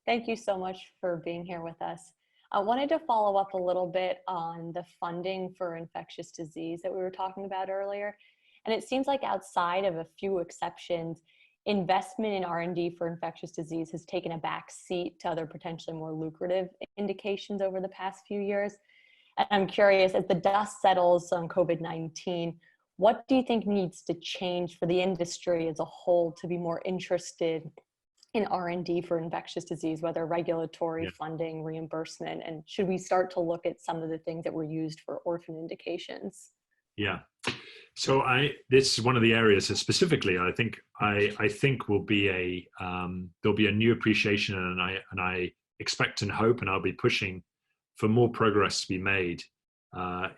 Thank you so much for being here with us. I wanted to follow up a little bit on the funding for infectious disease that we were talking about earlier. And it seems like, outside of a few exceptions, investment in R&D for infectious disease has taken a back seat to other potentially more lucrative indications over the past few years. And I'm curious, as the dust settles on COVID-19, what do you think needs to change for the industry as a whole to be more interested in R&D for infectious disease, whether regulatory, funding, reimbursement, and should we start to look at some of the things that were used for orphan indications? Yeah. So this is one of the areas that specifically I think will be there'll be a new appreciation, and I expect and hope, and I'll be pushing for more progress to be made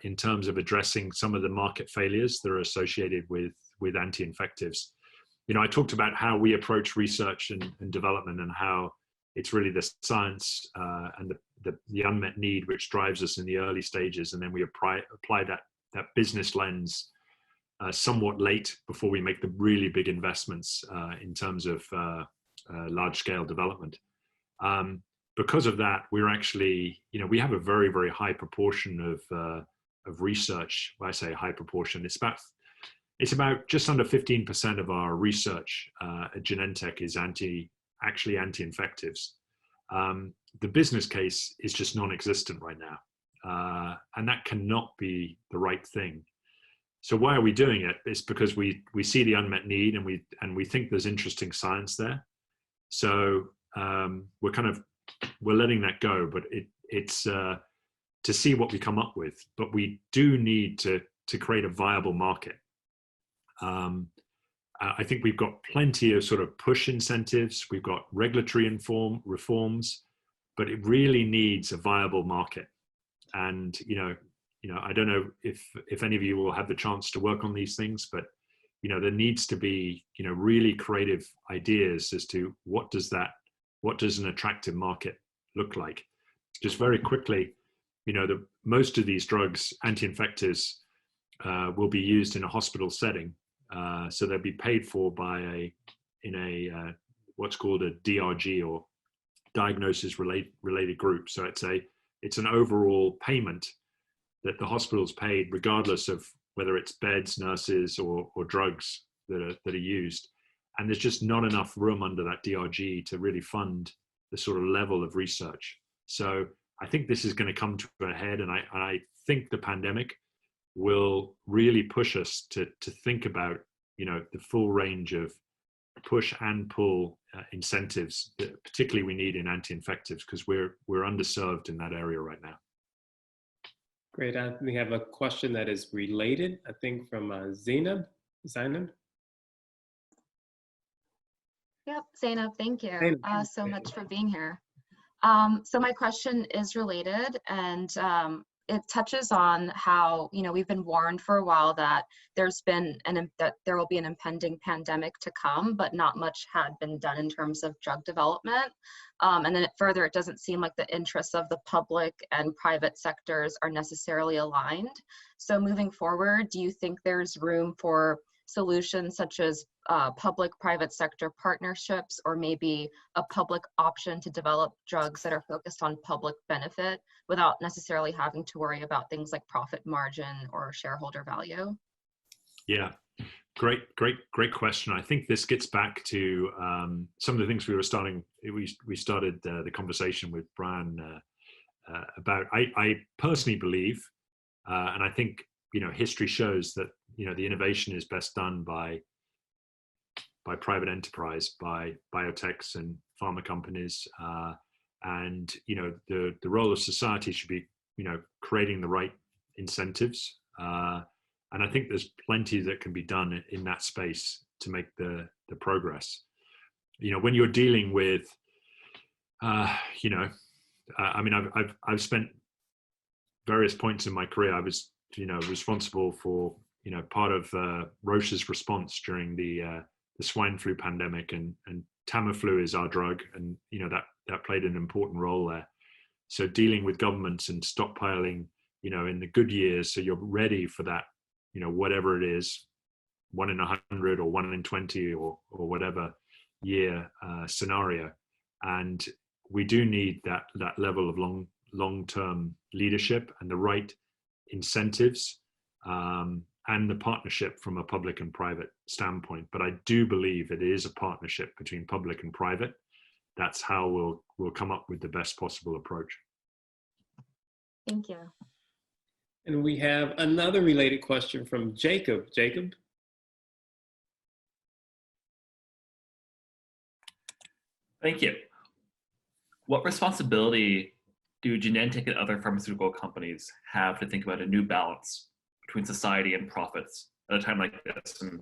in terms of addressing some of the market failures that are associated with anti-infectives. I talked about how we approach research and development, and how it's really the science and the unmet need which drives us in the early stages, and then we apply that business lens somewhat late, before we make the really big investments in terms of large-scale development. Because of that, we're actually, we have a very, very high proportion of research. When I say high proportion, it's about just under 15% of our research at Genentech is actually anti-infectives. The business case is just non-existent right now, and that cannot be the right thing. So why are we doing it? It's because we see the unmet need, and we think there's interesting science there. So we're kind of we're letting that go, but it's to see what we come up with. But we do need to create a viable market. I think we've got plenty of sort of push incentives. We've got regulatory reforms, but it really needs a viable market. And I don't know if any of you will have the chance to work on these things, but there needs to be really creative ideas as to what does an attractive market look like. Just very quickly, most of these drugs, anti-infectives, will be used in a hospital setting. So they'll be paid for by what's called a DRG, or diagnosis related group. So it's an overall payment that the hospital's paid, regardless of whether it's beds, nurses, or drugs that are used. And there's just not enough room under that DRG to really fund the sort of level of research. So I think this is going to come to a head, and I think the pandemic will really push us to think about the full range of push and pull incentives that particularly we need in anti-infectives, because we're underserved in that area right now. Great. We have a question that is related, I think, from Zainab. Yep, Zainab, thank you so much for being here. So my question is related, and it touches on how, we've been warned for a while that that there will be an impending pandemic to come, but not much had been done in terms of drug development. And then further, it doesn't seem like the interests of the public and private sectors are necessarily aligned. So moving forward, do you think there's room for solutions such as public-private sector partnerships, or maybe a public option to develop drugs that are focused on public benefit without necessarily having to worry about things like profit margin or shareholder value? Yeah, great question. I think this gets back to some of the things we started the conversation with Brian about. I personally believe, and I think history shows that the innovation is best done by private enterprise, by biotechs and pharma companies, and the role of society should be creating the right incentives, and I think there's plenty that can be done in that space to make the progress. When you're dealing with I mean, I've spent various points in my career. I was responsible for part of Roche's response during the swine flu pandemic, and Tamiflu is our drug, and that played an important role there. So dealing with governments and stockpiling in the good years, so you're ready for that whatever it is, 1 in 100 or 1 in 20 or whatever year scenario. And we do need that level of long-term leadership and the right incentives, and the partnership from a public and private standpoint. But I do believe it is a partnership between public and private. That's how we'll come up with the best possible approach. Thank you. And we have another related question from Jakob. Jakob? Thank you. What responsibility do Genentech and other pharmaceutical companies have to think about a new balance between society and profits at a time like this? And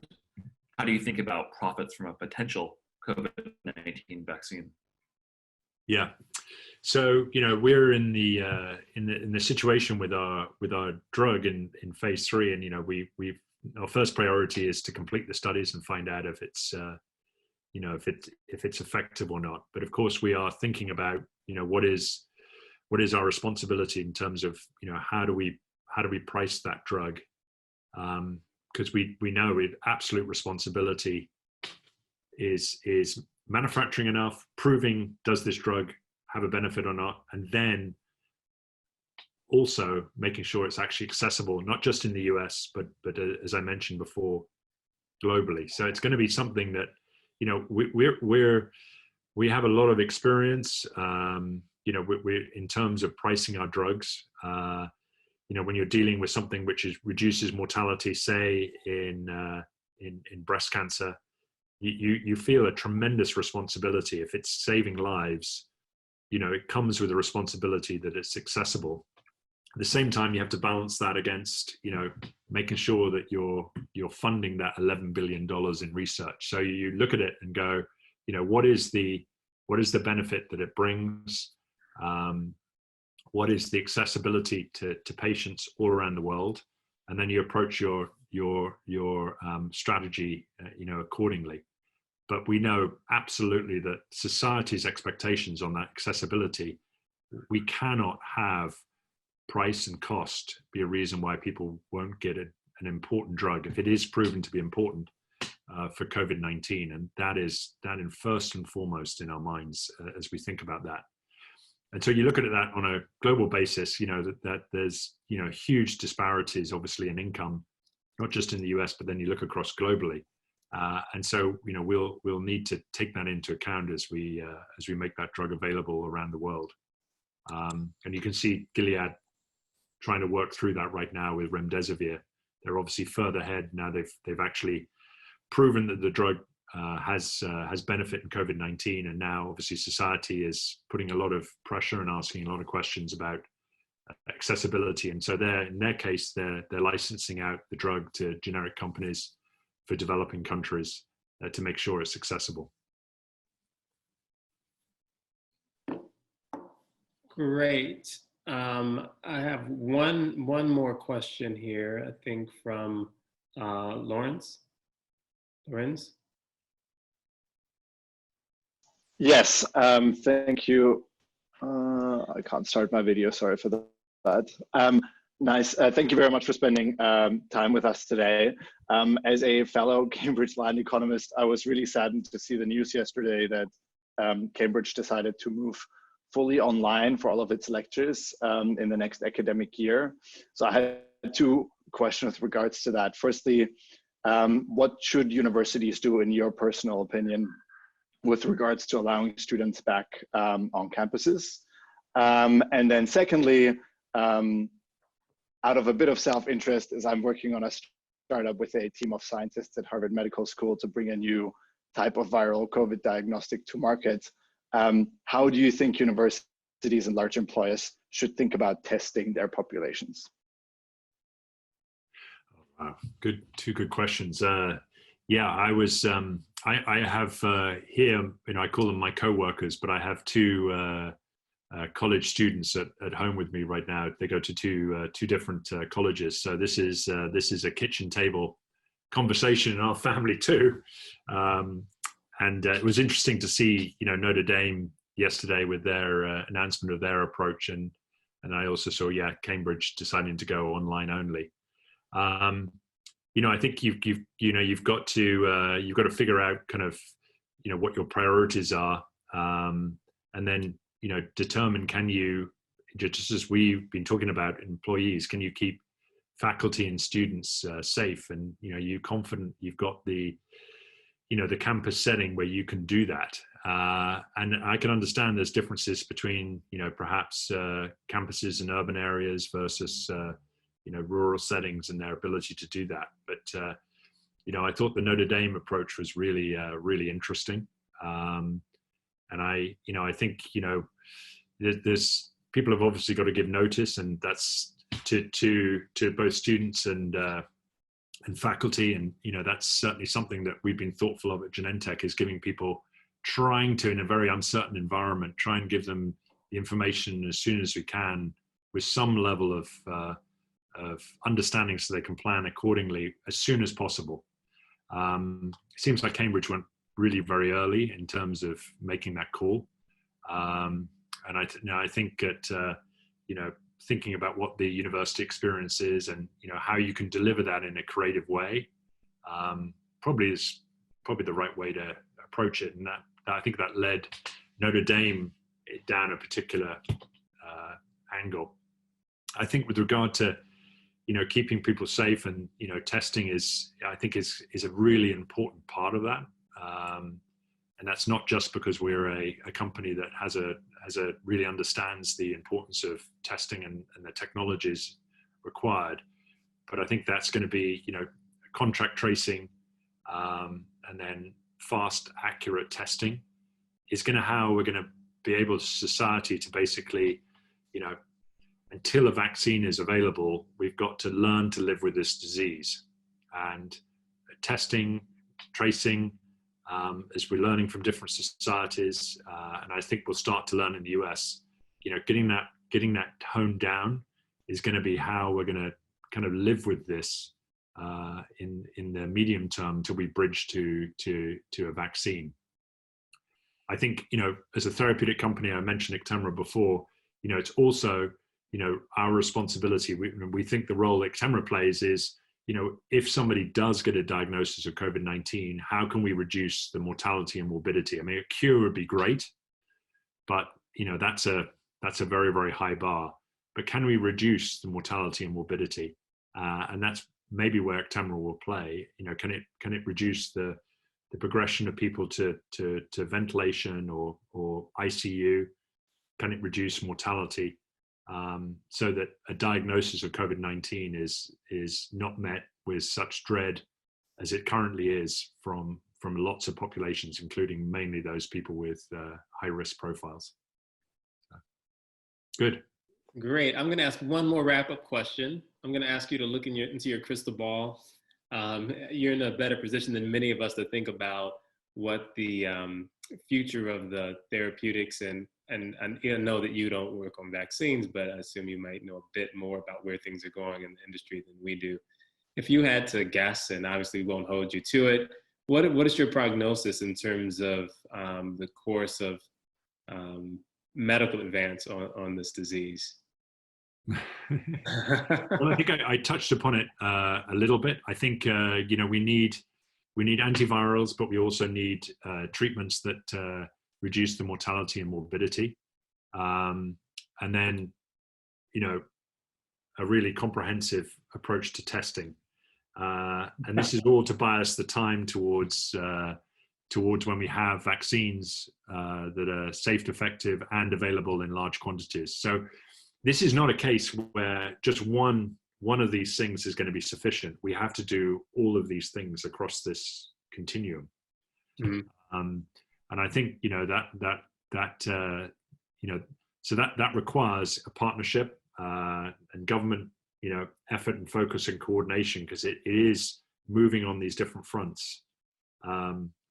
how do you think about profits from a potential COVID-19 vaccine? Yeah, so we're in the situation with our drug in phase 3, and we've our first priority is to complete the studies and find out if it's if it's effective or not. But of course, we are thinking about what is our responsibility in terms of how do we price that drug, because we know with absolute responsibility is manufacturing enough, proving does this drug have a benefit or not, and then also making sure it's actually accessible, not just in the US, but as I mentioned before, globally. So it's going to be something that we have a lot of experience, we're in terms of pricing our drugs. When you're dealing with something which reduces mortality, say in breast cancer, you feel a tremendous responsibility. If it's saving lives, it comes with a responsibility that it's accessible. At the same time, you have to balance that against, making sure that you're funding that $11 billion in research. So you look at it and go, what is the benefit that it brings? What is the accessibility to patients all around the world? And then you approach your strategy, accordingly. But we know absolutely that society's expectations on that accessibility, we cannot have price and cost be a reason why people won't get an important drug if it is proven to be important for COVID-19. And that is first and foremost in our minds as we think about that. And so you look at that on a global basis, that there's, huge disparities, obviously, in income, not just in the US, but then you look across globally. And so, we'll need to take that into account as we make that drug available around the world. And you can see Gilead trying to work through that right now with remdesivir. They're obviously further ahead now. They've actually proven that the drug has benefit in COVID-19, and now obviously society is putting a lot of pressure and asking a lot of questions about accessibility. And so in their case, they're licensing out the drug to generic companies for developing countries to make sure it's accessible. Great. I have one more question here, I think from Lorenz. Lorenz? Yes, thank you. I can't start my video, sorry for that. Nice, thank you very much for spending time with us today. As a fellow Cambridge land economist, I was really saddened to see the news yesterday that Cambridge decided to move fully online for all of its lectures in the next academic year. So I had two questions with regards to that. Firstly, what should universities do, in your personal opinion, with regards to allowing students back on campuses? And then secondly, out of a bit of self-interest, as I'm working on a startup with a team of scientists at Harvard Medical School to bring a new type of viral COVID diagnostic to market, how do you think universities and large employers should think about testing their populations? Wow, two good questions. Yeah, I was. I have here, I call them my co-workers, but I have two college students at home with me right now. They go to two different colleges, so this is a kitchen table conversation in our family too. And it was interesting to see, Notre Dame yesterday with their announcement of their approach, and I also saw, Cambridge deciding to go online only. I think you've got to figure out kind of, what your priorities are, and then, determine, can you, just as we've been talking about employees, can you keep faculty and students safe? And, you confident you've got the campus setting where you can do that. And I can understand there's differences between, perhaps campuses in urban areas versus, rural settings and their ability to do that. But, I thought the Notre Dame approach was really, really interesting. And I think, there's people have obviously got to give notice, and that's to both students and faculty. And, that's certainly something that we've been thoughtful of at Genentech, is giving people, trying to, in a very uncertain environment, try and give them the information as soon as we can with some level of understanding so they can plan accordingly as soon as possible. It seems like Cambridge went really very early in terms of making that call. And I think that, thinking about what the university experience is and, how you can deliver that in a creative way, probably is the right way to approach it. And that I think that led Notre Dame down a particular angle. I think with regard to, keeping people safe and, testing is a really important part of that. And that's not just because we're a company that has a really understands the importance of testing and the technologies required, but I think that's going to be, contract tracing, and then fast, accurate testing is how we're going to be able to society to basically, until a vaccine is available, we've got to learn to live with this disease. And testing, tracing, as we're learning from different societies, and I think we'll start to learn in the US, getting that honed down is going to be how we're going to kind of live with this in the medium term till we bridge to a vaccine. I think, as a therapeutic company, I mentioned Actemra before, it's also, our responsibility. We think the role Actemra plays is, if somebody does get a diagnosis of COVID-19, how can we reduce the mortality and morbidity? I mean, a cure would be great, but that's a very, very high bar. But can we reduce the mortality and morbidity? And that's maybe where Actemra will play. Can it reduce the progression of people to ventilation or ICU? Can it reduce mortality? So that a diagnosis of COVID-19 is not met with such dread as it currently is from lots of populations, including mainly those people with high risk profiles. So, good. Great. I'm going to ask one more wrap-up question. I'm going to ask you to look into your crystal ball. You're in a better position than many of us to think about what the future of the therapeutics and I know that you don't work on vaccines, but I assume you might know a bit more about where things are going in the industry than we do. If you had to guess, and obviously we won't hold you to it, what is your prognosis in terms of the course of medical advance on this disease? Well, I think I touched upon it a little bit. I think we need antivirals, but we also need treatments that reduce the mortality and morbidity, and then a really comprehensive approach to testing. And this is all to buy us the time towards when we have vaccines that are safe, effective, and available in large quantities. So this is not a case where just one of these things is going to be sufficient. We have to do all of these things across this continuum. Mm-hmm. And I think so that requires a partnership and government effort and focus and coordination, because it is moving on these different fronts,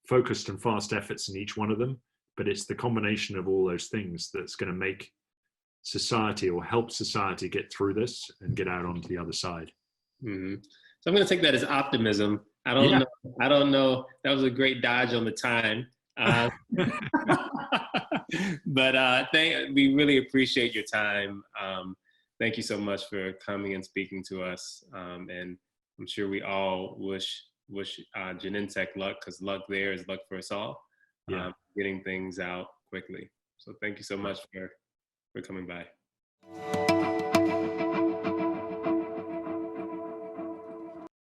focused and fast efforts in each one of them. But it's the combination of all those things that's going to make society or help society get through this and get out onto the other side. Mm-hmm. So I'm going to take that as optimism. I don't know. That was a great dodge on the time. But we really appreciate your time. Thank you so much for coming and speaking to us. And I'm sure we all wish Genentech luck, because luck there is luck for us all. Getting things out quickly. So thank you so much for coming by.